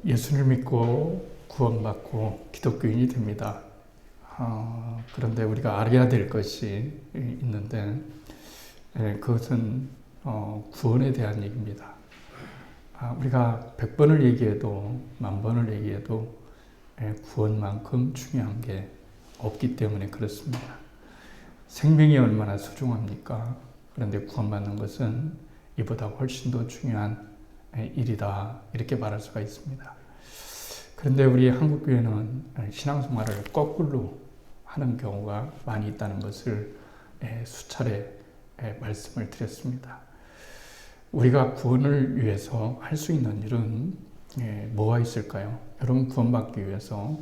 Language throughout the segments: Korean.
예수를 믿고 구원받고 기독교인이 됩니다. 그런데 우리가 알아야 될 것이 있는데 그것은 구원에 대한 얘기입니다. 우리가 100번을 얘기해도 10,000번을 얘기해도 구원만큼 중요한 게 없기 때문에 그렇습니다. 생명이 얼마나 소중합니까? 그런데 구원받는 것은 이보다 훨씬 더 중요한 일이다, 이렇게 말할 수가 있습니다. 그런데 우리 한국교회는 신앙생활을 거꾸로 하는 경우가 많이 있다는 것을 수차례 말씀을 드렸습니다. 우리가 구원을 위해서 할 수 있는 일은 뭐가 있을까요? 여러분, 구원받기 위해서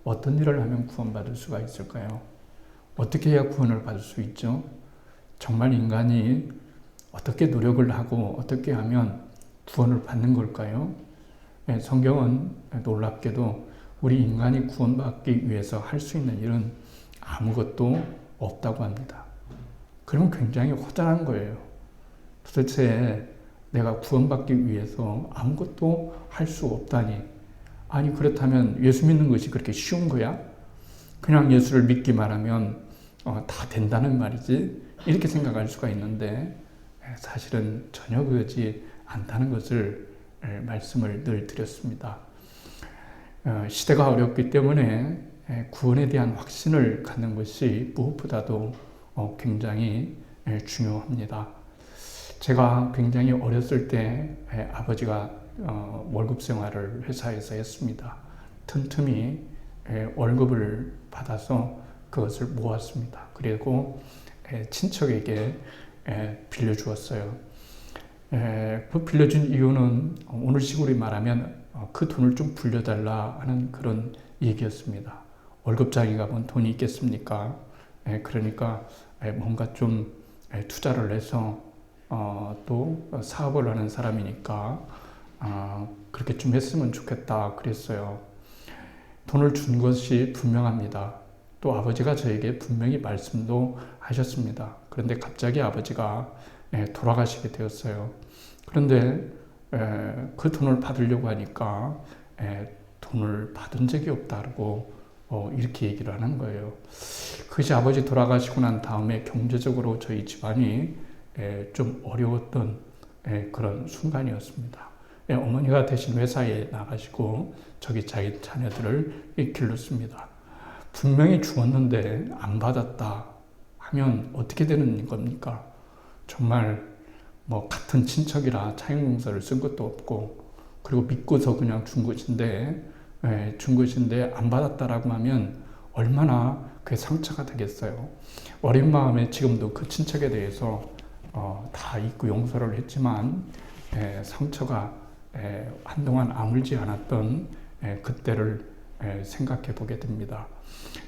어떤 일을 하면 구원받을 수가 있을까요? 어떻게 해야 구원을 받을 수 있죠? 정말 인간이 어떻게 노력을 하고 어떻게 하면 구원을 받는 걸까요? 성경은 놀랍게도 우리 인간이 구원받기 위해서 할 수 있는 일은 아무것도 없다고 합니다. 그러면 굉장히 허전한 거예요. 도대체 내가 구원받기 위해서 아무것도 할 수 없다니. 아니, 그렇다면 예수 믿는 것이 그렇게 쉬운 거야? 그냥 예수를 믿기만 하면 다 된다는 말이지? 이렇게 생각할 수가 있는데 사실은 전혀 그러지 않다는 것을 말씀을 늘 드렸습니다. 시대가 어렵기 때문에 구원에 대한 확신을 갖는 것이 무엇보다도 굉장히 중요합니다. 제가 굉장히 어렸을 때 아버지가 월급 생활을 회사에서 했습니다. 틈틈이 월급을 받아서 그것을 모았습니다. 그리고 친척에게 빌려주었어요. 그 빌려준 이유는 오늘식으로 말하면 그 돈을 좀 불려달라 하는 그런 얘기였습니다. 월급장에 가면 돈이 있겠습니까? 그러니까 뭔가 좀 투자를 해서 또 사업을 하는 사람이니까 그렇게 좀 했으면 좋겠다 그랬어요. 돈을 준 것이 분명합니다. 또 아버지가 저에게 분명히 말씀도 하셨습니다. 그런데 갑자기 아버지가 돌아가시게 되었어요. 그런데 그 돈을 받으려고 하니까 돈을 받은 적이 없다고 이렇게 얘기를 하는 거예요. 그것이 아버지 돌아가시고 난 다음에 경제적으로 저희 집안이 좀 어려웠던 그런 순간이었습니다. 어머니가 대신 회사에 나가시고 저기 자기 자녀들을 길렀습니다. 분명히 주었는데 안 받았다 하면 어떻게 되는 겁니까? 정말 뭐 같은 친척이라 차용공서를 쓴 것도 없고 그리고 믿고서 그냥 준 것인데 안 받았다라고 하면 얼마나 그게 상처가 되겠어요. 어린 마음에 지금도 그 친척에 대해서 다 잊고 용서를 했지만 상처가 한동안 아물지 않았던 그때를 생각해 보게 됩니다.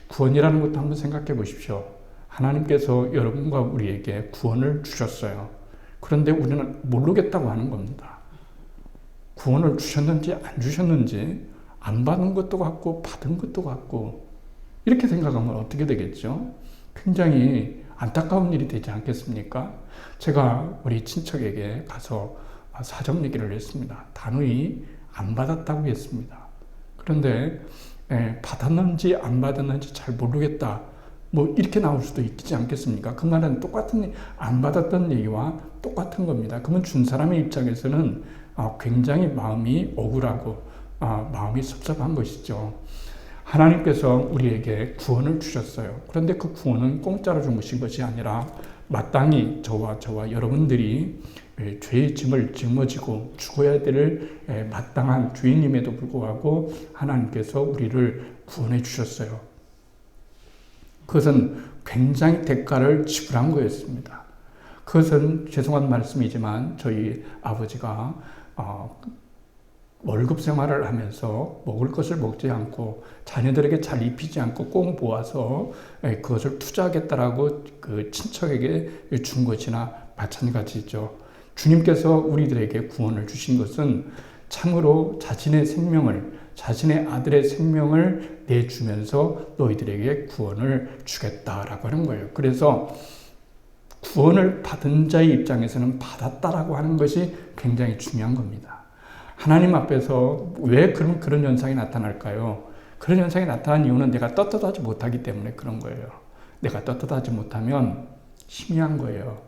구원이라는 것도 한번 생각해 보십시오. 하나님께서 여러분과 우리에게 구원을 주셨어요. 그런데 우리는 모르겠다고 하는 겁니다. 구원을 주셨는지 안 주셨는지 안 받은 것도 같고 받은 것도 같고 이렇게 생각하면 어떻게 되겠죠? 굉장히 안타까운 일이 되지 않겠습니까? 제가 우리 친척에게 가서 사정 얘기를 했습니다. 단호히 안 받았다고 했습니다. 그런데 받았는지 안 받았는지 잘 모르겠다. 뭐 이렇게 나올 수도 있지 않겠습니까? 그 말은 똑같은 안 받았던 얘기와 똑같은 겁니다. 그러면 준 사람의 입장에서는 굉장히 마음이 억울하고 마음이 섭섭한 것이죠. 하나님께서 우리에게 구원을 주셨어요. 그런데 그 구원은 공짜로 준 것이 아니라 마땅히 저와 여러분들이 죄의 짐을 짊어지고 죽어야 될 마땅한 죄인임에도 불구하고 하나님께서 우리를 구원해 주셨어요. 그것은 굉장히 대가를 지불한 거였습니다. 그것은 죄송한 말씀이지만 저희 아버지가 월급 생활을 하면서 먹을 것을 먹지 않고 자녀들에게 잘 입히지 않고 꼭 모아서 그것을 투자하겠다라고 그 친척에게 준 것이나 마찬가지죠. 주님께서 우리들에게 구원을 주신 것은 참으로 자신의 아들의 생명을 내주면서 너희들에게 구원을 주겠다라고 하는 거예요. 그래서 구원을 받은 자의 입장에서는 받았다라고 하는 것이 굉장히 중요한 겁니다. 하나님 앞에서 왜 그런 현상이 나타날까요? 그런 현상이 나타난 이유는 내가 떳떳하지 못하기 때문에 그런 거예요. 내가 떳떳하지 못하면 희미한 거예요.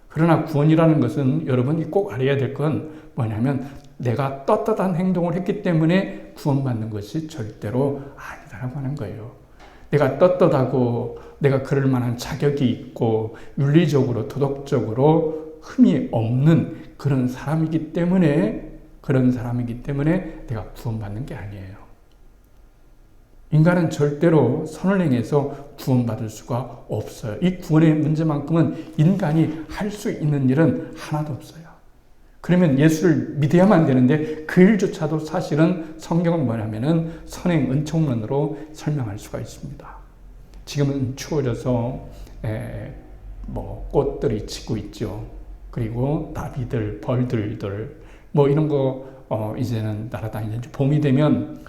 그러나 구원이라는 것은 여러분이 꼭 알아야 될 건 뭐냐면 내가 떳떳한 행동을 했기 때문에 구원받는 것이 절대로 아니다라고 하는 거예요. 내가 떳떳하고 내가 그럴 만한 자격이 있고 윤리적으로 도덕적으로 흠이 없는 그런 사람이기 때문에 내가 구원받는 게 아니에요. 인간은 절대로 선을 행해서 구원받을 수가 없어요. 이 구원의 문제만큼은 인간이 할 수 있는 일은 하나도 없어요. 그러면 예수를 믿어야만 되는데 그 일조차도 사실은 성경은 뭐냐면은 선행 은총론으로 설명할 수가 있습니다. 지금은 추워져서 꽃들이 지고 있죠. 그리고 나비들, 벌들들 이런 거 이제는 날아다니는지 봄이 되면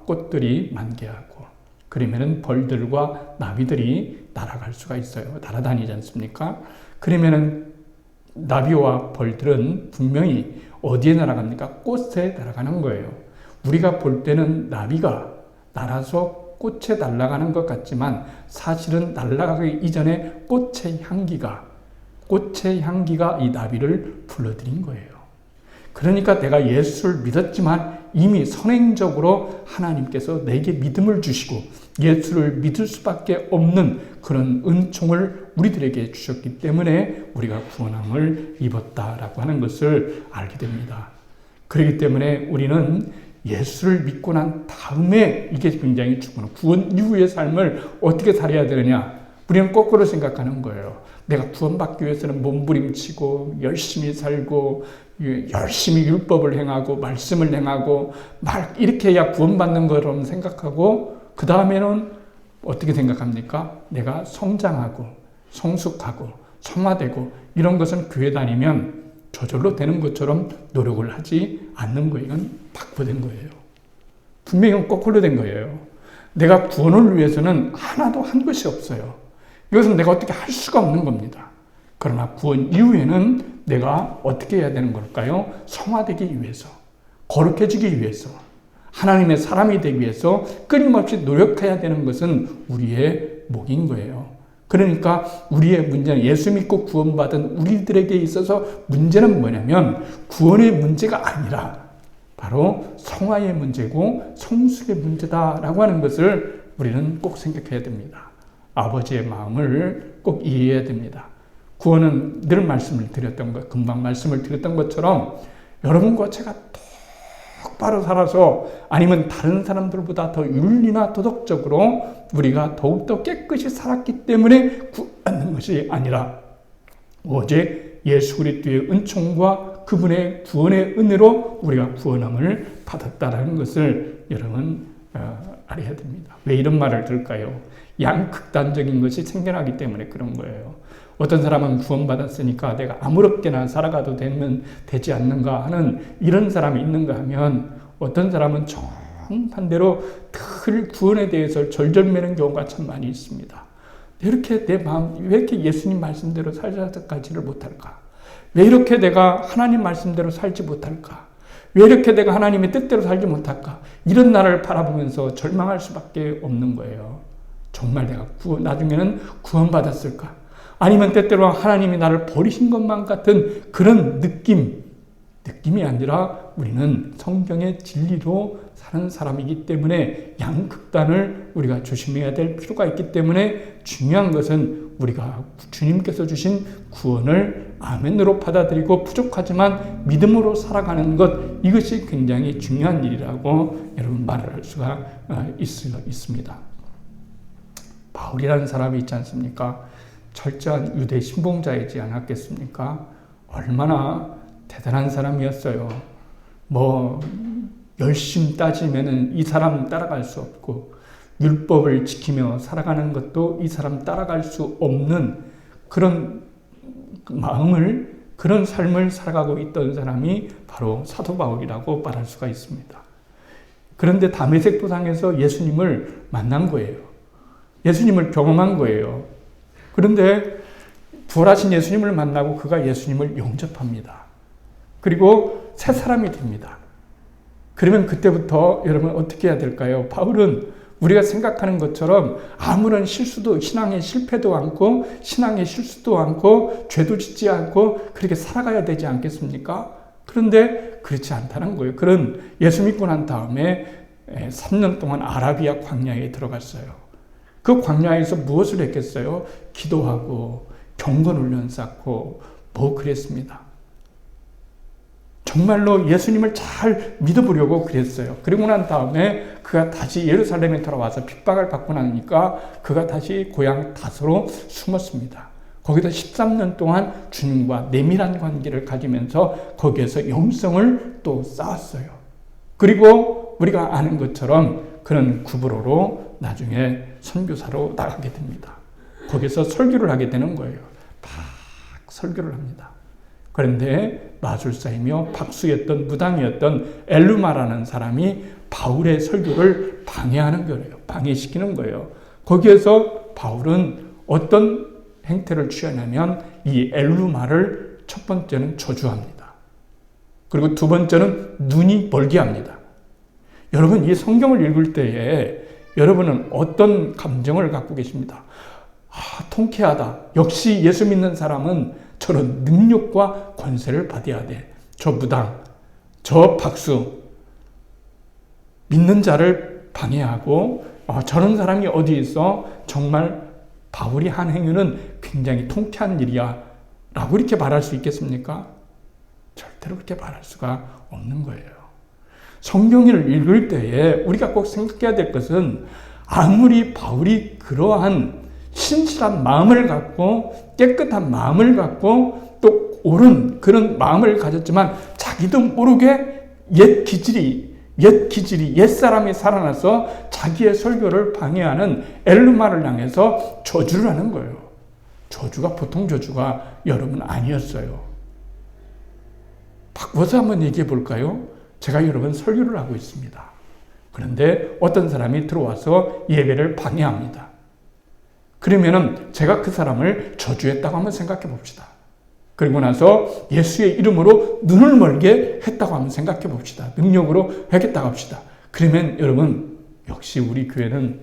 꽃들이 만개하고 그러면은 벌들과 나비들이 날아갈 수가 있어요. 날아다니지 않습니까? 그러면은 나비와 벌들은 분명히 어디에 날아갑니까? 꽃에 날아가는 거예요. 우리가 볼 때는 나비가 날아서 꽃에 날아가는 것 같지만 사실은 날아가기 이전에 꽃의 향기가 이 나비를 불러들인 거예요. 그러니까 내가 예수를 믿었지만 이미 선행적으로 하나님께서 내게 믿음을 주시고 예수를 믿을 수밖에 없는 그런 은총을 우리들에게 주셨기 때문에 우리가 구원함을 입었다라고 하는 것을 알게 됩니다. 그렇기 때문에 우리는 예수를 믿고 난 다음에 이게 굉장히 중요해요. 구원 이후의 삶을 어떻게 살아야 되느냐? 우리는 거꾸로 생각하는 거예요. 내가 구원받기 위해서는 몸부림치고 열심히 살고 열심히 율법을 행하고 말씀을 행하고 이렇게 해야 구원받는 거라고 생각하고 그 다음에는 어떻게 생각합니까? 내가 성장하고 성숙하고 성화되고 이런 것은 교회 다니면 저절로 되는 것처럼 노력을 하지 않는 거예요. 이건 바꾸된 거예요. 분명히 거꾸로 된 거예요. 내가 구원을 위해서는 하나도 한 것이 없어요. 이것은 내가 어떻게 할 수가 없는 겁니다. 그러나 구원 이후에는 내가 어떻게 해야 되는 걸까요? 성화되기 위해서, 거룩해지기 위해서, 하나님의 사람이 되기 위해서 끊임없이 노력해야 되는 것은 우리의 몫인 거예요. 그러니까 우리의 문제는 예수 믿고 구원받은 우리들에게 있어서 문제는 뭐냐면 구원의 문제가 아니라 바로 성화의 문제고 성숙의 문제다라고 하는 것을 우리는 꼭 생각해야 됩니다. 아버지의 마음을 꼭 이해해야 됩니다. 구원은 늘 금방 말씀을 드렸던 것처럼 여러분과 제가 똑바로 살아서 아니면 다른 사람들보다 더 윤리나 도덕적으로 우리가 더욱더 깨끗이 살았기 때문에 구원받는 것이 아니라 오직 예수 그리스도의 은총과 그분의 구원의 은혜로 우리가 구원함을 받았다는 것을 여러분 알아야 됩니다. 왜 이런 말을 들을까요? 양극단적인 것이 생겨나기 때문에 그런 거예요. 어떤 사람은 구원받았으니까 내가 아무렇게나 살아가도 되지 않는가 하는 이런 사람이 있는가 하면 어떤 사람은 정반대로 늘 구원에 대해서 절절매는 경우가 참 많이 있습니다. 이렇게 내 마음, 왜 이렇게 예수님 말씀대로 살지를 못할까? 왜 이렇게 내가 하나님 말씀대로 살지 못할까? 왜 이렇게 내가 하나님의 뜻대로 살지 못할까? 이런 나를 바라보면서 절망할 수밖에 없는 거예요. 정말 내가 나중에는 구원받았을까? 아니면 때때로 하나님이 나를 버리신 것만 같은 그런 느낌이 아니라 우리는 성경의 진리로 사는 사람이기 때문에 양극단을 우리가 조심해야 될 필요가 있기 때문에 중요한 것은 우리가 주님께서 주신 구원을 아멘으로 받아들이고 부족하지만 믿음으로 살아가는 것, 이것이 굉장히 중요한 일이라고 여러분 말할 수가 있습니다. 바울이라는 사람이 있지 않습니까? 철저한 유대 신봉자이지 않았겠습니까? 얼마나 대단한 사람이었어요. 열심 따지면은 이 사람 따라갈 수 없고, 율법을 지키며 살아가는 것도 이 사람 따라갈 수 없는 그런 마음을, 그런 삶을 살아가고 있던 사람이 바로 사도 바울이라고 말할 수가 있습니다. 그런데 다메섹 도상에서 예수님을 만난 거예요. 예수님을 경험한 거예요. 그런데 부활하신 예수님을 만나고 그가 예수님을 영접합니다. 그리고 새 사람이 됩니다. 그러면 그때부터 여러분 어떻게 해야 될까요? 바울은 우리가 생각하는 것처럼 아무런 실수도, 신앙의 실패도 않고 신앙의 실수도 않고 죄도 짓지 않고 그렇게 살아가야 되지 않겠습니까? 그런데 그렇지 않다는 거예요. 그런 예수 믿고 난 다음에 3년 동안 아라비아 광야에 들어갔어요. 그 광야에서 무엇을 했겠어요? 기도하고 경건훈련 쌓고 뭐 그랬습니다. 정말로 예수님을 잘 믿어보려고 그랬어요. 그리고 난 다음에 그가 다시 예루살렘에 돌아와서 핍박을 받고 나니까 그가 다시 고향 다소로 숨었습니다. 거기다 13년 동안 주님과 내밀한 관계를 가지면서 거기에서 영성을 또 쌓았어요. 그리고 우리가 아는 것처럼 그런 구브로로 나중에 선교사로 나가게 됩니다. 거기서 설교를 하게 되는 거예요. 막 설교를 합니다. 그런데 마술사이며 박수였던 무당이었던 엘루마라는 사람이 바울의 설교를 방해하는 거예요. 방해시키는 거예요. 거기에서 바울은 어떤 행태를 취하냐면 이 엘루마를 첫 번째는 저주합니다. 그리고 두 번째는 눈이 멀게 합니다. 여러분 이 성경을 읽을 때에 여러분은 어떤 감정을 갖고 계십니다? 통쾌하다. 역시 예수 믿는 사람은 저런 능력과 권세를 받아야 돼. 저 무당, 저 박수, 믿는 자를 방해하고 저런 사람이 어디 있어? 정말 바울이 한 행위는 굉장히 통쾌한 일이야 라고 이렇게 말할 수 있겠습니까? 절대로 그렇게 말할 수가 없는 거예요. 성경을 읽을 때에 우리가 꼭 생각해야 될 것은 아무리 바울이 그러한 신실한 마음을 갖고 깨끗한 마음을 갖고 또 옳은 그런 마음을 가졌지만 자기도 모르게 옛사람이 살아나서 자기의 설교를 방해하는 엘루마를 향해서 저주를 하는 거예요. 저주가 보통 저주가 여러분 아니었어요. 바꿔서 한번 얘기해 볼까요? 제가 여러분 설교를 하고 있습니다. 그런데 어떤 사람이 들어와서 예배를 방해합니다. 그러면은 제가 그 사람을 저주했다고 한번 생각해 봅시다. 그리고 나서 예수의 이름으로 눈을 멀게 했다고 한번 생각해 봅시다. 능력으로 하겠다고 합시다. 그러면 여러분 역시 우리 교회는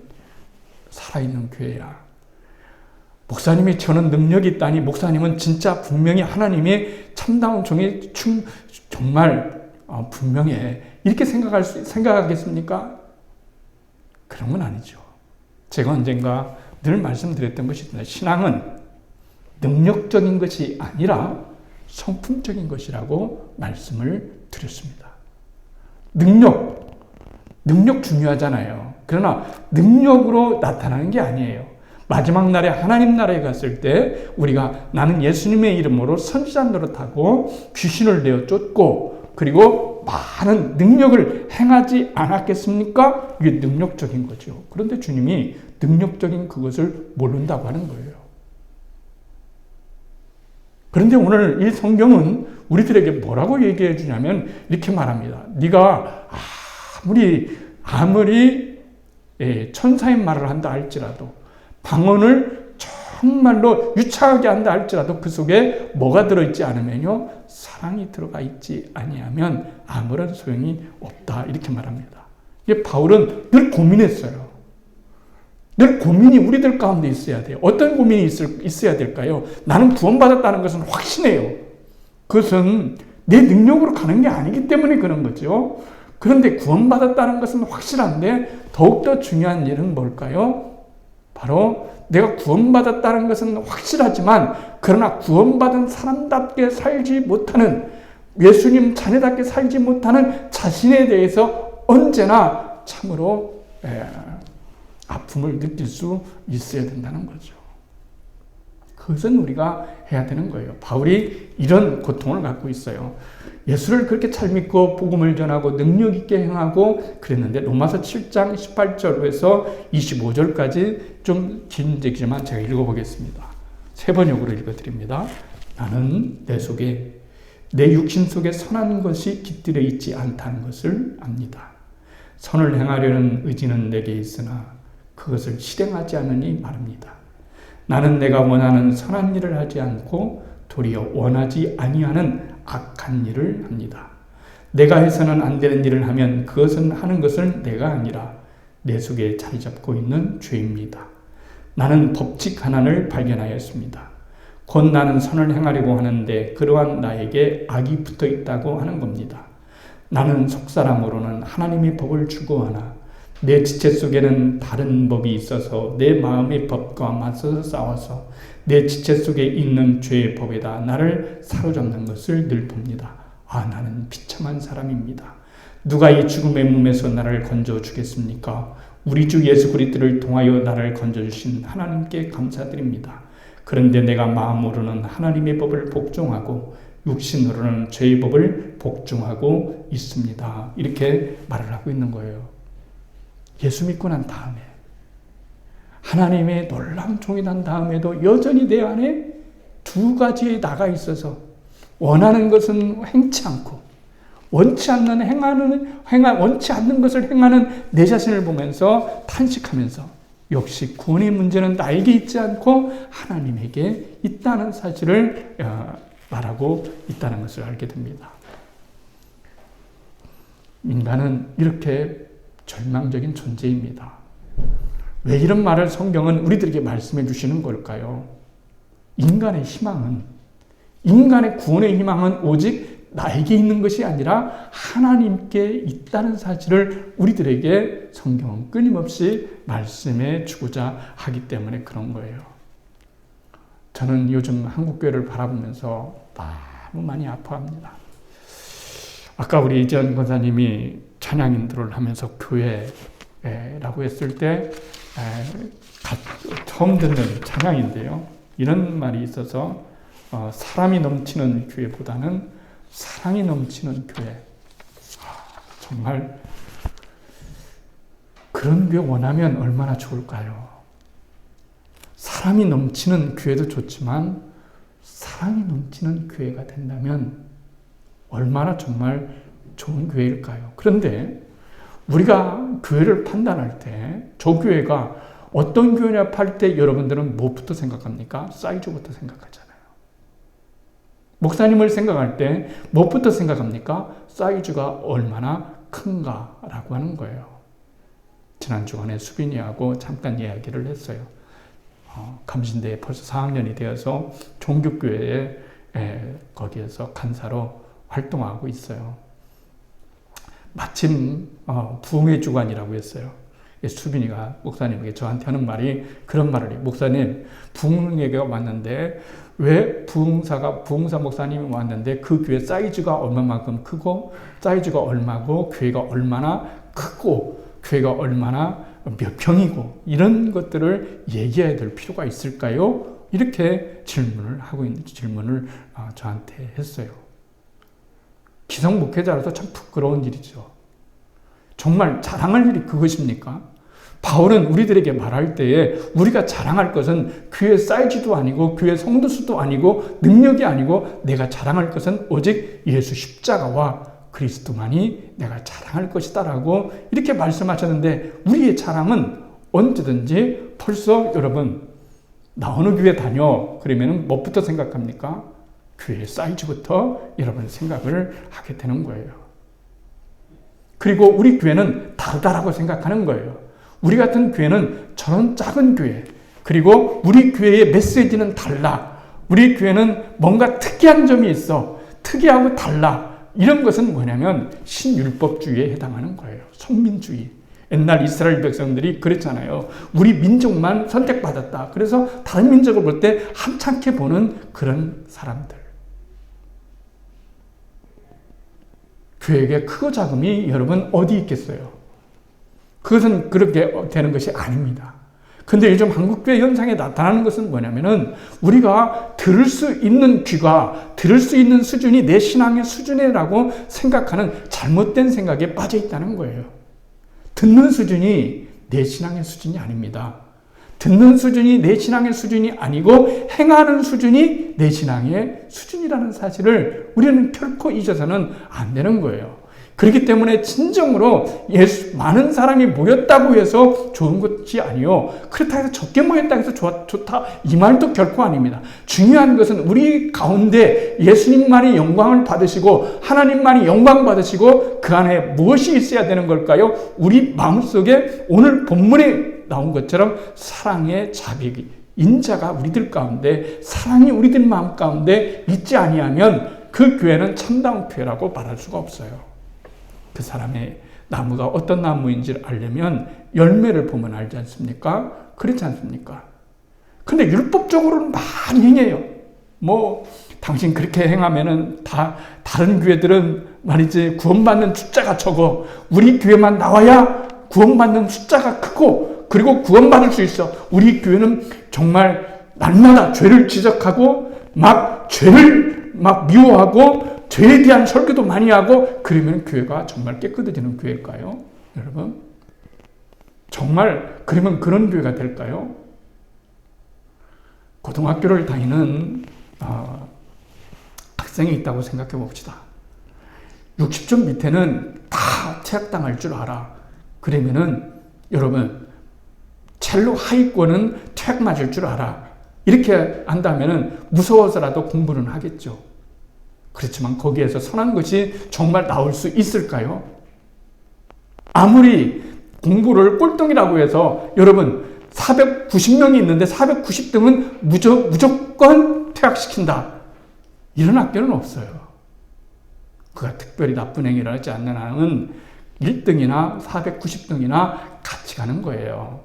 살아있는 교회야. 목사님이 저는 능력이 있다니 목사님은 진짜 분명히 하나님의 참다운 종이 정말 분명해. 이렇게 생각하겠습니까? 그런 건 아니죠. 제가 언젠가 늘 말씀드렸던 것이 있습니다. 신앙은 능력적인 것이 아니라 성품적인 것이라고 말씀을 드렸습니다. 능력 중요하잖아요. 그러나 능력으로 나타나는 게 아니에요. 마지막 날에 하나님 나라에 갔을 때 우리가 나는 예수님의 이름으로 선지자 노릇하고 귀신을 내어 쫓고 그리고 많은 능력을 행하지 않았겠습니까? 이게 능력적인 거죠. 그런데 주님이 능력적인 그것을 모른다고 하는 거예요. 그런데 오늘 이 성경은 우리들에게 뭐라고 얘기해 주냐면 이렇게 말합니다. 네가 아무리 천사의 말을 한다 할지라도 방언을 정말로 유창하게 한다 할지라도 그 속에 뭐가 들어있지 않으면요 사랑이 들어가 있지 아니하면 아무런 소용이 없다 이렇게 말합니다. 이게 바울은 늘 고민했어요. 늘 고민이 우리들 가운데 있어야 돼요. 어떤 고민이 있어야 될까요? 나는 구원받았다는 것은 확신해요. 그것은 내 능력으로 가는 게 아니기 때문에 그런 거죠. 그런데 구원받았다는 것은 확실한데 더욱더 중요한 일은 뭘까요? 바로 내가 구원받았다는 것은 확실하지만 그러나 구원받은 사람답게 살지 못하는 예수님 자녀답게 살지 못하는 자신에 대해서 언제나 참으로 아픔을 느낄 수 있어야 된다는 거죠. 그것은 우리가 해야 되는 거예요. 바울이 이런 고통을 갖고 있어요. 예수를 그렇게 잘 믿고 복음을 전하고 능력 있게 행하고 그랬는데 로마서 7장 18절에서 25절까지 좀 긴 얘기지만 제가 읽어보겠습니다. 세 번역으로 읽어드립니다. 나는 내 육신 속에 선한 것이 깃들여 있지 않다는 것을 압니다. 선을 행하려는 의지는 내게 있으나 그것을 실행하지 않으니 말입니다. 나는 내가 원하는 선한 일을 하지 않고 도리어 원하지 아니하는 악한 일을 합니다. 내가 해서는 안 되는 일을 하면 그것은 하는 것은 내가 아니라 내 속에 자리 잡고 있는 죄입니다. 나는 법칙 하나를 발견하였습니다. 곧 나는 선을 행하려고 하는데 그러한 나에게 악이 붙어 있다고 하는 겁니다. 나는 속사람으로는 하나님의 법을 추구하나 내 지체 속에는 다른 법이 있어서 내 마음의 법과 맞서서 싸워서 내 지체 속에 있는 죄의 법에다 나를 사로잡는 것을 늘 봅니다. 나는 비참한 사람입니다. 누가 이 죽음의 몸에서 나를 건져주겠습니까? 우리 주 예수 그리스도를 통하여 나를 건져주신 하나님께 감사드립니다. 그런데 내가 마음으로는 하나님의 법을 복종하고 육신으로는 죄의 법을 복종하고 있습니다. 이렇게 말을 하고 있는 거예요. 예수 믿고 난 다음에 하나님의 놀라운 종이 난 다음에도 여전히 내 안에 두 가지에 나가 있어서 원하는 것은 행치 않고 원치 않는 것을 행하는 내 자신을 보면서 탄식하면서 역시 구원의 문제는 나에게 있지 않고 하나님에게 있다는 사실을 말하고 있다는 것을 알게 됩니다. 인간은 이렇게 절망적인 존재입니다. 왜 이런 말을 성경은 우리들에게 말씀해 주시는 걸까요? 인간의 희망은, 인간의 구원의 희망은 오직 나에게 있는 것이 아니라 하나님께 있다는 사실을 우리들에게 성경은 끊임없이 말씀해 주고자 하기 때문에 그런 거예요. 저는 요즘 한국교회를 바라보면서 너무 많이 아파합니다. 아까 우리 이전 권사님이 찬양 인도를 하면서 교회라고 했을 때 처음 듣는 찬양인데요. 이런 말이 있어서 사람이 넘치는 교회보다는 사랑이 넘치는 교회. 정말 그런 교회 원하면 얼마나 좋을까요? 사람이 넘치는 교회도 좋지만 사랑이 넘치는 교회가 된다면 얼마나 정말 좋은 교회일까요? 그런데 우리가 교회를 판단할 때 저 교회가 어떤 교회냐 할 때 여러분들은 무엇부터 생각합니까? 사이즈부터 생각하잖아요. 목사님을 생각할 때 무엇부터 생각합니까? 사이즈가 얼마나 큰가라고 하는 거예요. 지난 주간에 수빈이하고 잠깐 이야기를 했어요. 감신대에 벌써 4학년이 되어서 종교교회에 거기에서 간사로 활동하고 있어요. 마침 부흥의 주간이라고 했어요. 수빈이가 목사님에게 저한테 하는 말이 그런 말을 해요. 목사님, 부흥회가 왔는데 왜 부흥사 목사님이 왔는데 그 교회 사이즈가 얼마만큼 크고 사이즈가 얼마고 교회가 얼마나 크고 교회가 얼마나 몇 평이고 이런 것들을 얘기해야 될 필요가 있을까요? 이렇게 질문을 저한테 했어요. 기성 목회자로서 참 부끄러운 일이죠. 정말 자랑할 일이 그것입니까? 바울은 우리들에게 말할 때에 우리가 자랑할 것은 교회 사이즈도 아니고 교회 성도 수도 아니고 능력이 아니고 내가 자랑할 것은 오직 예수 십자가와 그리스도만이 내가 자랑할 것이다 라고 이렇게 말씀하셨는데 우리의 자랑은 언제든지 벌써 여러분 나 어느 교회 다녀 그러면 무엇부터 생각합니까? 교회 사이즈부터 여러분 생각을 하게 되는 거예요. 그리고 우리 교회는 다르다라고 생각하는 거예요. 우리 같은 교회는 저런 작은 교회, 그리고 우리 교회의 메시지는 달라. 우리 교회는 뭔가 특이한 점이 있어. 특이하고 달라. 이런 것은 뭐냐면 신율법주의에 해당하는 거예요. 선민주의. 옛날 이스라엘 백성들이 그랬잖아요. 우리 민족만 선택받았다. 그래서 다른 민족을 볼 때 함찮게 보는 그런 사람들. 교회의 크고 작음이 여러분 어디 있겠어요? 그것은 그렇게 되는 것이 아닙니다. 근데 요즘 한국교회 현상에 나타나는 것은 뭐냐면은 우리가 들을 수 있는 귀가 들을 수 있는 수준이 내 신앙의 수준이라고 생각하는 잘못된 생각에 빠져 있다는 거예요. 듣는 수준이 내 신앙의 수준이 아닙니다. 듣는 수준이 내 신앙의 수준이 아니고 행하는 수준이 내 신앙의 수준이라는 사실을 우리는 결코 잊어서는 안 되는 거예요. 그렇기 때문에 진정으로 많은 사람이 모였다고 해서 좋은 것이 아니요. 그렇다고 해서 적게 모였다고 해서 좋다. 이 말도 결코 아닙니다. 중요한 것은 우리 가운데 예수님만이 영광을 받으시고 하나님만이 영광 받으시고 그 안에 무엇이 있어야 되는 걸까요? 우리 마음속에 오늘 본문에 나온 것처럼 사랑의 자비기, 인자가 우리들 가운데, 사랑이 우리들 마음 가운데 있지 아니하면 그 교회는 참다운 교회라고 말할 수가 없어요. 그 사람의 나무가 어떤 나무인지를 알려면 열매를 보면 알지 않습니까? 그렇지 않습니까? 근데 율법적으로는 많이 행해요. 당신 그렇게 행하면은 다른 교회들은 말이지 구원받는 숫자가 적어. 우리 교회만 나와야 구원받는 숫자가 크고, 그리고 구원받을 수 있어. 우리 교회는 정말 날마다 죄를 지적하고, 죄를 미워하고, 죄에 대한 설교도 많이 하고, 그러면 교회가 정말 깨끗해지는 교회일까요? 여러분? 정말 그러면 그런 교회가 될까요? 고등학교를 다니는 학생이 있다고 생각해 봅시다. 60점 밑에는 다 퇴학당할 줄 알아. 그러면은 여러분, 첼로 하위권은 퇴학 맞을 줄 알아. 이렇게 한다면은 무서워서라도 공부는 하겠죠. 그렇지만 거기에서 선한 것이 정말 나올 수 있을까요? 아무리 공부를 꼴등이라고 해서 여러분 490명이 있는데 490등은 무조건 퇴학시킨다. 이런 학교는 없어요. 그가 특별히 나쁜 행위를 하지 않는 한은 1등이나 490등이나 같이 가는 거예요.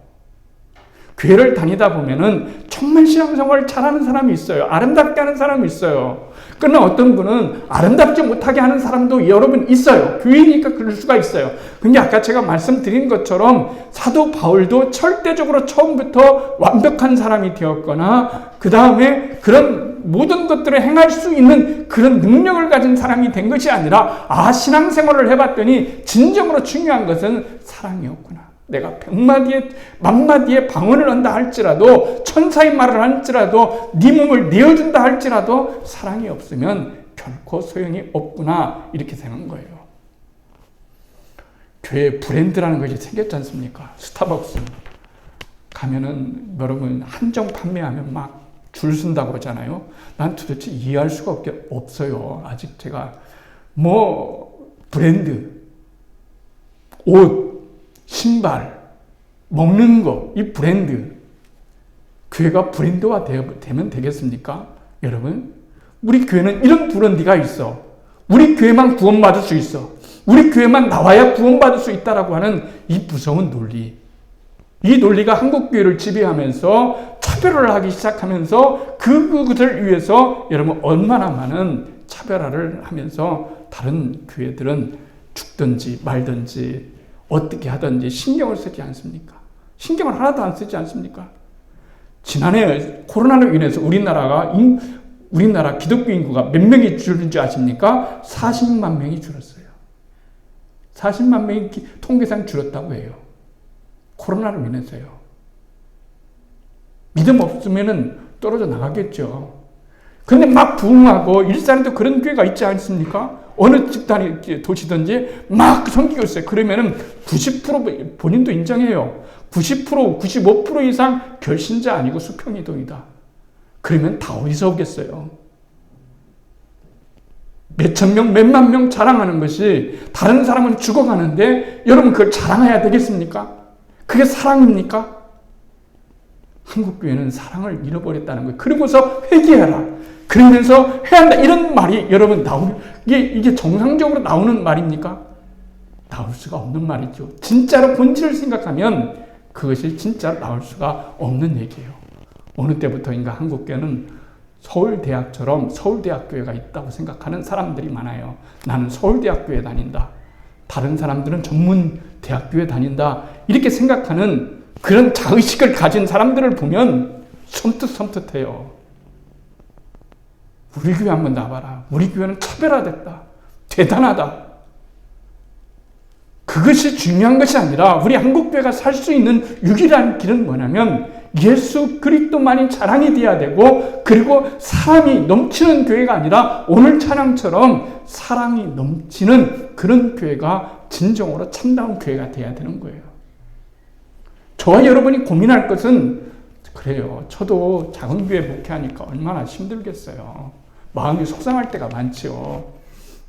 교회를 다니다 보면은 정말 신앙생활을 잘하는 사람이 있어요. 아름답게 하는 사람이 있어요. 그러나 어떤 분은 아름답지 못하게 하는 사람도 여러분 있어요. 교회니까 그럴 수가 있어요. 근데 아까 제가 말씀드린 것처럼 사도 바울도 절대적으로 처음부터 완벽한 사람이 되었거나 그 다음에 그런 모든 것들을 행할 수 있는 그런 능력을 가진 사람이 된 것이 아니라 신앙생활을 해봤더니 진정으로 중요한 것은 사랑이었구나. 내가 100마디에 10,000마디의 방언을 한다 할지라도, 천사의 말을 할지라도, 네 몸을 내어준다 할지라도 사랑이 없으면 결코 소용이 없구나, 이렇게 생각한 거예요. 교회 브랜드라는 것이 생겼지 않습니까? 스타벅스 가면은 여러분 한정 판매하면 막 줄 쓴다고 하잖아요. 난 도대체 이해할 수가 없어요. 아직 제가 브랜드, 옷, 신발, 먹는 거, 이 브랜드, 교회가 브랜드화 되면 되겠습니까? 여러분, 우리 교회는 이런 브랜드가 있어. 우리 교회만 구원받을 수 있어. 우리 교회만 나와야 구원받을 수 있다라고 하는 이 무서운 논리. 이 논리가 한국교회를 지배하면서 차별을 하기 시작하면서 그것을 위해서 여러분 얼마나 많은 차별화를 하면서 다른 교회들은 죽든지 말든지 어떻게 하든지 신경을 쓰지 않습니까? 신경을 하나도 안 쓰지 않습니까? 지난해 코로나로 인해서 우리나라 기독교 인구가 몇 명이 줄는지 아십니까? 40만 명이 줄었어요. 40만 명이 통계상 줄었다고 해요. 코로나로 인해서요. 믿음 없으면 떨어져 나가겠죠. 그런데 막 부흥하고 일산에도 그런 교회가 있지 않습니까? 어느 집단이 도시든지 막 섬기고 있어요. 그러면은 90% 본인도 인정해요. 90%, 95% 이상 결신자 아니고 수평이동이다. 그러면 다 어디서 오겠어요? 몇천 명, 몇만 명 자랑하는 것이 다른 사람은 죽어가는데 여러분 그걸 자랑해야 되겠습니까? 그게 사랑입니까? 한국교회는 사랑을 잃어버렸다는 거예요. 그러고서 회개해라. 그러면서 해야 한다. 이런 말이 여러분 이게 정상적으로 나오는 말입니까? 나올 수가 없는 말이죠. 진짜로 본질을 생각하면 그것이 진짜로 나올 수가 없는 얘기예요. 어느 때부터인가 한국교회는 서울대학처럼 서울대학교회가 있다고 생각하는 사람들이 많아요. 나는 서울대학교에 다닌다. 다른 사람들은 전문대학교에 다닌다. 이렇게 생각하는 그런 자의식을 가진 사람들을 보면 섬뜩섬뜩해요. 우리 교회 한번 나와라. 우리 교회는 차별화됐다. 대단하다. 그것이 중요한 것이 아니라 우리 한국교회가 살 수 있는 유일한 길은 뭐냐면 예수 그리스도만이 자랑이 돼야 되고, 그리고 사랑이 넘치는 교회가 아니라 오늘 찬양처럼 사랑이 넘치는 그런 교회가 진정으로 참다운 교회가 돼야 되는 거예요. 저와 여러분이 고민할 것은, 그래요, 저도 작은 교회 목회하니까 얼마나 힘들겠어요. 마음이 속상할 때가 많지요.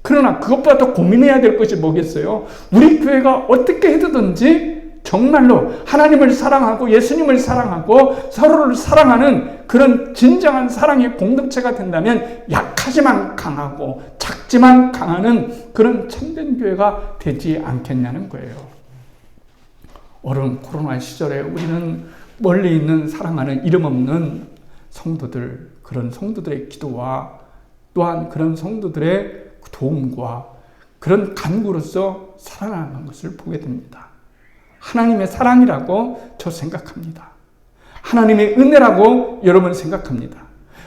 그러나 그것보다 더 고민해야 될 것이 뭐겠어요? 우리 교회가 어떻게 해서든지 정말로 하나님을 사랑하고 예수님을 사랑하고 서로를 사랑하는 그런 진정한 사랑의 공동체가 된다면 약하지만 강하고 작지만 강하는 그런 참된 교회가 되지 않겠냐는 거예요. 오늘 코로나 시절에 우리는 멀리 있는 사랑하는 이름 없는 성도들, 그런 성도들의 기도와 또한 그런 성도들의 도움과 그런 간구로서 살아나는 것을 보게 됩니다. 하나님의 사랑이라고 저 생각합니다. 하나님의 은혜라고 여러분 생각합니다.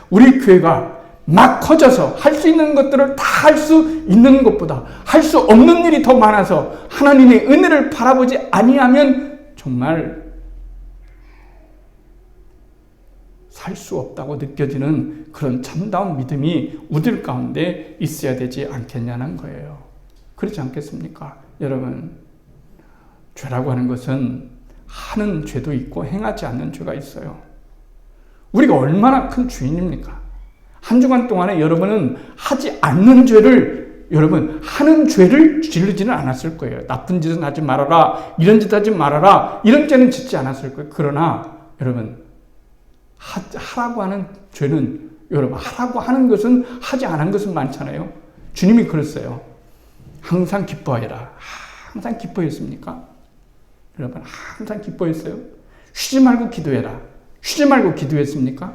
우리 교회가 막 커져서 할 수 있는 것들을 다 할 수 있는 것보다 할 수 없는 일이 더 많아서 하나님의 은혜를 바라보지 아니하면 정말 살 수 없다고 느껴지는 그런 참다운 믿음이 우리들 가운데 있어야 되지 않겠냐는 거예요. 그렇지 않겠습니까? 여러분, 죄라고 하는 것은 하는 죄도 있고 행하지 않는 죄가 있어요. 우리가 얼마나 큰 주인입니까? 한 주간 동안에 여러분은 하지 않는 죄를, 여러분 하는 죄를 지르지는 않았을 거예요. 나쁜 짓은 하지 말아라, 이런 짓 하지 말아라, 이런 죄는 짓지 않았을 거예요. 그러나 여러분, 하라고 하는 죄는, 여러분 하라고 하는 것은 하지 않은 것은 많잖아요. 주님이 그랬어요. 항상 기뻐하여라. 항상 기뻐했습니까? 여러분 항상 기뻐했어요? 쉬지 말고 기도해라. 쉬지 말고 기도했습니까?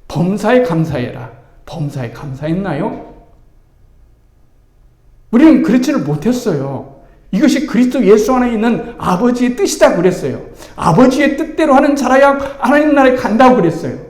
범사에 감사해라. 범사에 감사했나요? 우리는 그렇지를 못했어요. 이것이 그리스도 예수 안에 있는 아버지의 뜻이다 그랬어요. 아버지의 뜻대로 하는 자라야 하나님 나라에 간다고 그랬어요.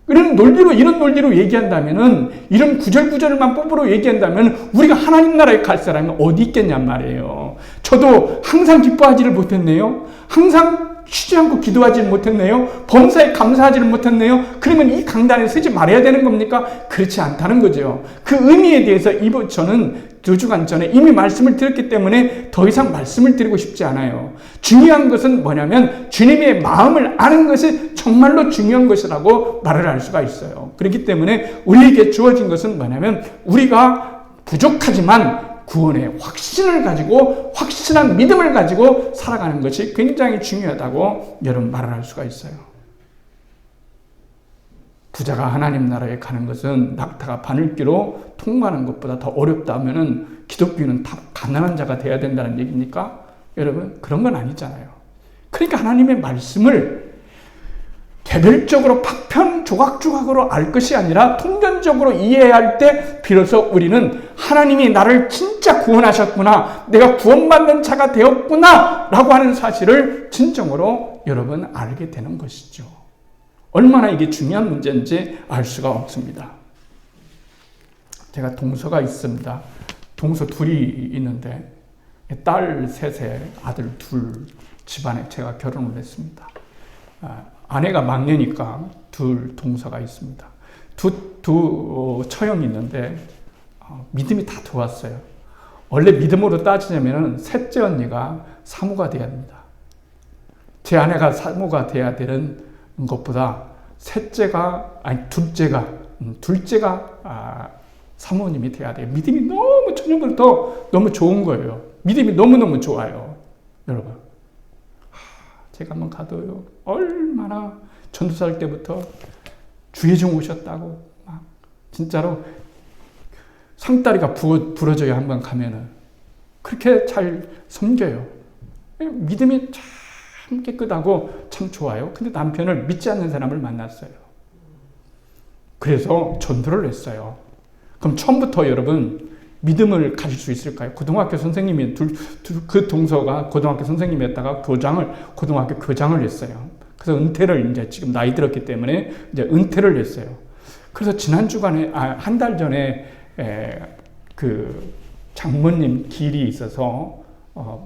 이런 논리로 얘기한다면은, 이런 구절구절만 뽑으러 얘기한다면 우리가 하나님 나라에 갈 사람이 어디 있겠냔 말이에요. 저도 항상 기뻐하지를 못했네요. 항상 쉬지 않고 기도하지를 못했네요. 범사에 감사하지를 못했네요. 그러면 이 강단에 서지 말아야 되는 겁니까? 그렇지 않다는 거죠. 그 의미에 대해서 저는 2주간 전에 이미 말씀을 드렸기 때문에 더 이상 말씀을 드리고 싶지 않아요. 중요한 것은 뭐냐면 주님의 마음을 아는 것이 정말로 중요한 것이라고 말을 할 수가 있어요. 그렇기 때문에 우리에게 주어진 것은 뭐냐면 우리가 부족하지만 구원의 확신을 가지고, 확실한 믿음을 가지고 살아가는 것이 굉장히 중요하다고 여러분 말을 할 수가 있어요. 부자가 하나님 나라에 가는 것은 낙타가 바늘귀로 통과하는 것보다 더 어렵다 하면은 기독교는 다 가난한 자가 돼야 된다는 얘기입니까? 여러분, 그런 건 아니잖아요. 그러니까 하나님의 말씀을 개별적으로 파편 조각조각으로 알 것이 아니라 통전적으로 이해해야 할 때 비로소 우리는 하나님이 나를 진짜 구원하셨구나, 내가 구원받는 자가 되었구나 라고 하는 사실을 진정으로 여러분 알게 되는 것이죠. 얼마나 이게 중요한 문제인지 알 수가 없습니다. 제가 동서가 있습니다. 동서 둘이 있는데 딸 셋에 아들 둘 집안에 제가 결혼을 했습니다. 아내가 막내니까 둘 동서가 있습니다. 두 처형이 있는데 믿음이 다 좋았어요. 원래 믿음으로 따지자면 셋째 언니가 사모가 돼야 됩니다. 제 아내가 사모가 돼야 되는 것보다 둘째가 사모님이 돼야 돼요. 믿음이 너무 처녀부터 너무 좋은 거예요. 믿음이 너무너무 좋아요. 여러분, 제가 한번 가도요, 얼마나 전도살 때부터 주의종 오셨다고 막 진짜로 상다리가 부러져야 한번 가면은 그렇게 잘 섬겨요. 믿음이 참 깨끗하고 참 좋아요. 근데 남편을 믿지 않는 사람을 만났어요. 그래서 전도를 했어요. 그럼 처음부터 여러분 믿음을 가질 수 있을까요? 고등학교 선생님이 그 동서가 고등학교 선생님이었다가 고등학교 교장을 했어요. 그래서 은퇴를 이제 지금 나이 들었기 때문에 이제 은퇴를 했어요. 그래서 지난 주간에 한 달 전에 그 장모님 길이 있어서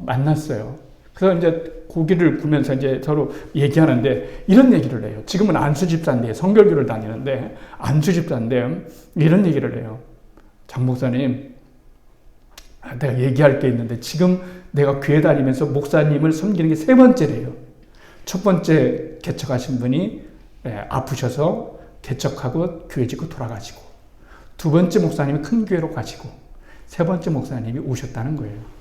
만났어요. 그래서 이제 고기를 구면서 이제 서로 얘기하는데 이런 얘기를 해요. 지금은 안수 집사인데 성결교를 다니는데 안수 집사인데 이런 얘기를 해요. 장 목사님, 내가 얘기할 게 있는데 지금 내가 교회 다니면서 목사님을 섬기는 게 3번째래요. 첫 번째 개척하신 분이 아프셔서 개척하고 교회 짓고 돌아가시고, 두 번째 목사님이 큰 교회로 가시고, 세 번째 목사님이 오셨다는 거예요.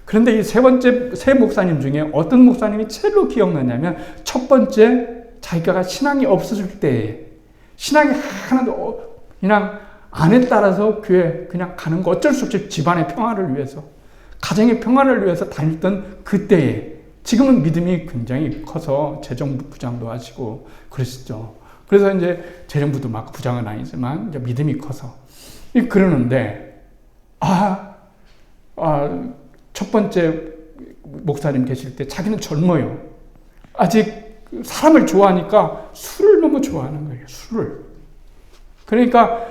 그런데 이 세 목사님 중에 어떤 목사님이 제일로 기억나냐면, 첫 번째 자기가 신앙이 없었을 때, 신앙이 하나도 그냥 안에 따라서 교회 그냥 가는 거 어쩔 수 없이 집안의 평화를 위해서, 가정의 평화를 위해서 다녔던 그때에, 지금은 믿음이 굉장히 커서 재정부장도 하시고 그러시죠. 그래서 이제 재정부도 막 부장은 아니지만 이제 믿음이 커서 그러는데, 첫 번째 목사님 계실 때 자기는 젊어요. 아직 사람을 좋아하니까 술을 너무 좋아하는 거예요. 술을. 그러니까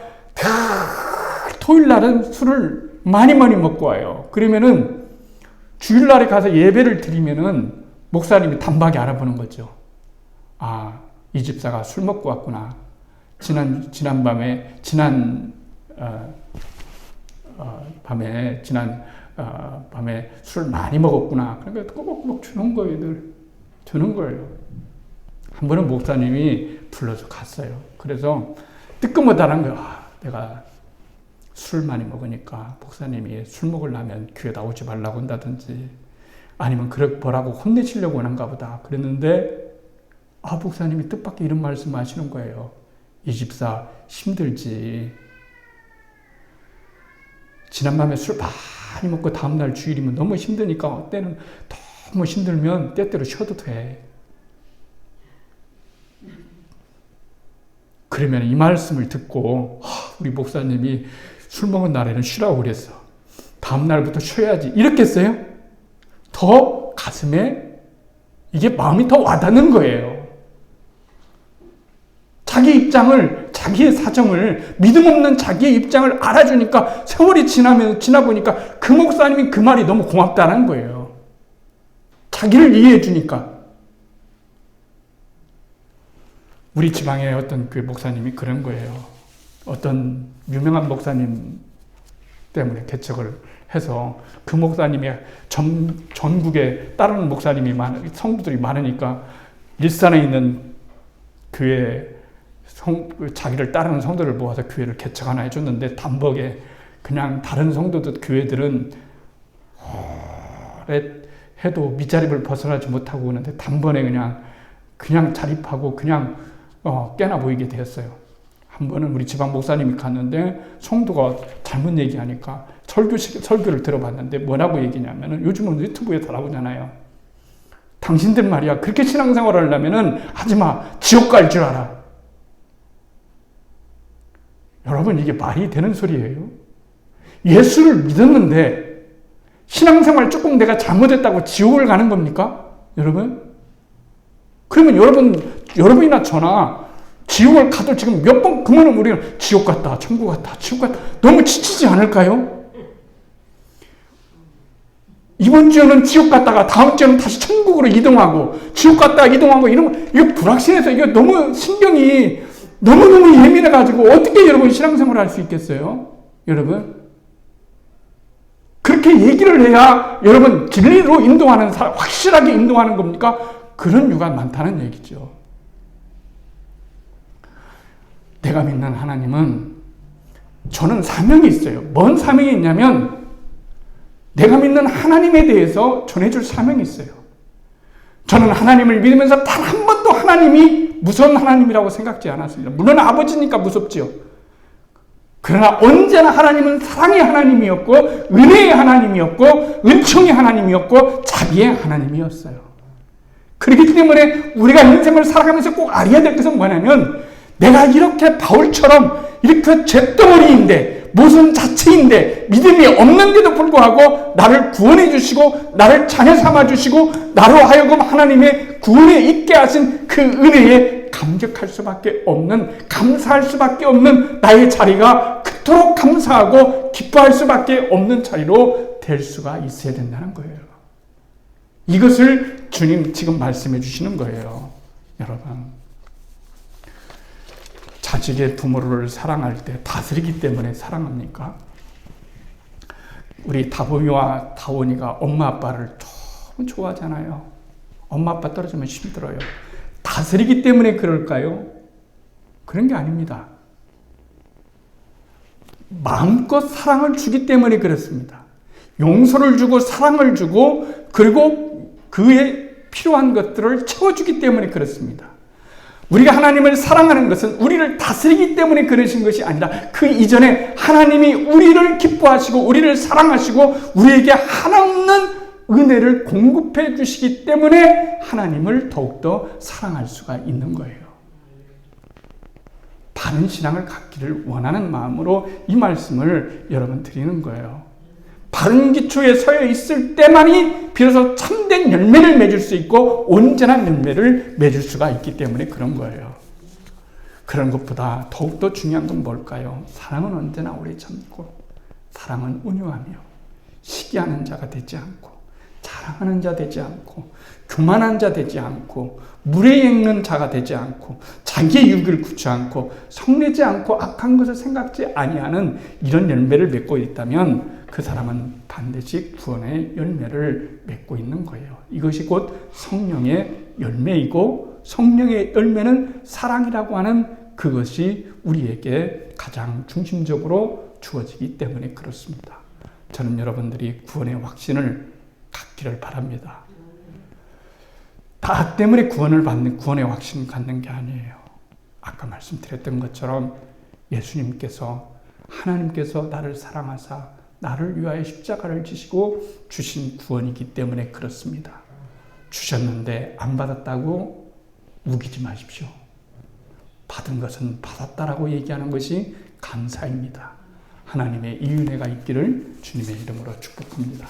토요일 날은 술을 많이 먹고 와요. 그러면은 주일날에 가서 예배를 드리면은 목사님이 단박에 알아보는 거죠. 이 집사가 술 먹고 왔구나. 지난 밤에 술 많이 먹었구나. 그러니까 꼬박꼬박 주는 거예요. 한 번은 목사님이 불러서 갔어요. 그래서 뜨끔하다는 거예요. 내가 술 많이 먹으니까 목사님이 술 먹으려면 교회 나오지 말라고 한다든지 아니면 뭐라고 혼내시려고 하는가 보다. 그랬는데 목사님이 뜻밖의 이런 말씀 하시는 거예요. 이 집사 힘들지. 지난밤에 술 많이 먹고 다음날 주일이면 너무 힘드니까 때는 너무 힘들면 때때로 쉬어도 돼. 그러면 이 말씀을 듣고 우리 목사님이 술 먹은 날에는 쉬라고 그랬어. 다음날부터 쉬어야지. 이랬겠어요? 더 가슴에 이게 마음이 더 와닿는 거예요. 자기 입장을, 자기의 사정을, 믿음 없는 자기의 입장을 알아주니까 세월이 지나 보니까 그 목사님이 그 말이 너무 고맙다는 거예요. 자기를 이해해 주니까. 우리 지방의 어떤 그 목사님이 그런 거예요. 어떤 유명한 목사님 때문에 개척을 해서 그 목사님이 전국에 다른 목사님이 성도들이 많으니까 일산에 있는 교회 자기를 따르는 성도를 모아서 교회를 개척 하나 해줬는데 단벅에 그냥 다른 성도들 교회들은 해도 밑자립을 벗어나지 못하고 오는데 단번에 그냥 자립하고 그냥 깨나 보이게 되었어요. 한 번은 우리 지방 목사님이 갔는데 성도가 잘못 얘기하니까 설교를 들어봤는데 뭐라고 얘기냐면은 요즘은 유튜브에 다 나오잖아요. 당신들 말이야 그렇게 신앙생활을 하려면은 하지마, 지옥 갈 줄 알아. 여러분 이게 말이 되는 소리예요? 예수를 믿었는데 신앙생활 조금 내가 잘못했다고 지옥을 가는 겁니까? 여러분? 그러면 여러분이나 저나 지옥을 가도 지금 몇 번 그러면 우리는 지옥 갔다 천국 갔다 지옥 갔다 너무 지치지 않을까요? 이번 주에는 지옥 갔다가 다음 주에는 다시 천국으로 이동하고 지옥 갔다가 이동하고 이러면 이거 불확실해서 이거 너무 신경이 너무너무 예민해가지고 어떻게 여러분 신앙생활을 할 수 있겠어요? 여러분? 그렇게 얘기를 해야 여러분 진리로 인도하는 확실하게 인도하는 겁니까? 그런 이유가 많다는 얘기죠. 내가 믿는 하나님은 저는 사명이 있어요. 뭔 사명이 있냐면 내가 믿는 하나님에 대해서 전해줄 사명이 있어요. 저는 하나님을 믿으면서 단 한 번도 하나님이 무서운 하나님이라고 생각지 않았습니다. 물론 아버지니까 무섭지요. 그러나 언제나 하나님은 사랑의 하나님이었고 은혜의 하나님이었고 은총의 하나님이었고 자비의 하나님이었어요. 그렇기 때문에 우리가 인생을 살아가면서 꼭 알아야 될 것은 뭐냐면 내가 이렇게 바울처럼 이렇게 잿덩어리인데 모순 자체인데 믿음이 없는데도 불구하고 나를 구원해 주시고 나를 자녀 삼아 주시고 나로 하여금 하나님의 구원에 있게 하신 그 은혜에 감격할 수밖에 없는, 감사할 수밖에 없는 나의 자리가 그토록 감사하고 기뻐할 수밖에 없는 자리로 될 수가 있어야 된다는 거예요. 이것을 주님 지금 말씀해 주시는 거예요. 여러분, 자식의 부모를 사랑할 때 다스리기 때문에 사랑합니까? 우리 다보미와 다원이가 엄마 아빠를 너무 좋아하잖아요. 엄마 아빠 떨어지면 힘들어요. 다스리기 때문에 그럴까요? 그런 게 아닙니다. 마음껏 사랑을 주기 때문에 그렇습니다. 용서를 주고 사랑을 주고 그리고 그에 필요한 것들을 채워주기 때문에 그렇습니다. 우리가 하나님을 사랑하는 것은 우리를 다스리기 때문에 그러신 것이 아니라 그 이전에 하나님이 우리를 기뻐하시고 우리를 사랑하시고 우리에게 한없는 은혜를 공급해 주시기 때문에 하나님을 더욱더 사랑할 수가 있는 거예요. 바른 신앙을 갖기를 원하는 마음으로 이 말씀을 여러분 드리는 거예요. 바른 기초에 서여 있을 때만이 비로소 참된 열매를 맺을 수 있고 온전한 열매를 맺을 수가 있기 때문에 그런 거예요. 그런 것보다 더욱더 중요한 건 뭘까요? 사랑은 언제나 오래 참고 사랑은 온유하며 시기하는 자가 되지 않고 자랑하는 자 되지 않고 교만한 자 되지 않고 물에 읽는 자가 되지 않고 자기의 유익을 구치 않고 성내지 않고 악한 것을 생각지 아니하는 이런 열매를 맺고 있다면 그 사람은 반드시 구원의 열매를 맺고 있는 거예요. 이것이 곧 성령의 열매이고 성령의 열매는 사랑이라고 하는 그것이 우리에게 가장 중심적으로 주어지기 때문에 그렇습니다. 저는 여러분들이 구원의 확신을 갖기를 바랍니다. 나 때문에 구원을 받는 구원의 확신을 갖는 게 아니에요. 아까 말씀드렸던 것처럼 예수님께서 하나님께서 나를 사랑하사 나를 위하여 십자가를 지시고 주신 구원이기 때문에 그렇습니다. 주셨는데 안 받았다고 우기지 마십시오. 받은 것은 받았다라고 얘기하는 것이 감사입니다. 하나님의 이 은혜가 있기를 주님의 이름으로 축복합니다.